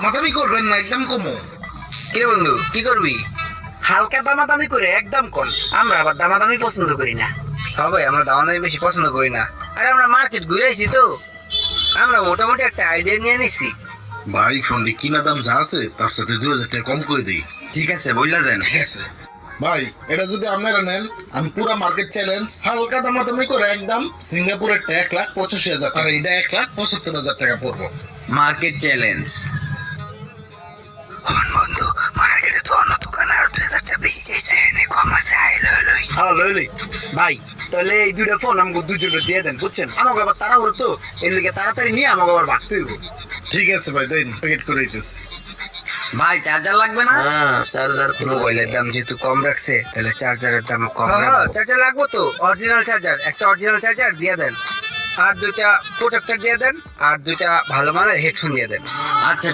দামাদামি করবেন না, একদম কমো। কি রে বন্ধু, কি করবি? হালকা দামাদামি করে একদম কম। আমরা আবার দামাদামি পছন্দ করি না। হ্যাঁ ভাই, আমরা দামাদামি বেশি পছন্দ করি না। আরে আমরা মার্কেট ঘুরে আইছি তো, আমরা মোটামুটি একটা আইডিয়া নিয়ে নিছি। ভাই ফোনটি কিনা দাম যা আছে তার সাথে 2000 টাকা কম করে দিই। ঠিক আছে, বললা দেন। ঠিক আছে ভাই, এটা যদি আপনারা নেন আমি পুরা মার্কেট চ্যালেঞ্জ হালকা দামাদামি করে একদম সিঙ্গাপুরের 1,85,000 আর এটা 1,75,000 টাকা পড়বো। Market challenge. বন্ধু, মার্কেটে তো অন্য দোকানে আর 2000 টাকা বেশি চাইছে, কম আছে। হ্যাঁ লইলি ভাই, তাহলে এই দুইটা ফোন আমাকে দুজনে দিয়ে দেন, বুঝছেন? আমাকে আবার তাড়াহুড়ো তো, এর লিগে তাড়াতাড়ি নিয়ে আমাকে আবার ভাগতে হইব। ঠিক আছে ভাই, দেন প্যাকেট করে দিতেছি। ভাই চার্জার লাগবে না? হ্যাঁ, চার্জার তো মোবাইলের দাম যেহেতু কম রাখছে, তাহলে চার্জারের দাম কম রাখবো। চার্জার লাগবো তো, অরিজিনাল চার্জার, একটা অরিজিনাল চার্জার দিয়ে দেন, আর দুইটা প্রোটেক্টর দিয়ে দেন, আর দুইটা ভালো মানের হেডফোন দিয়ে দেন। আচ্ছা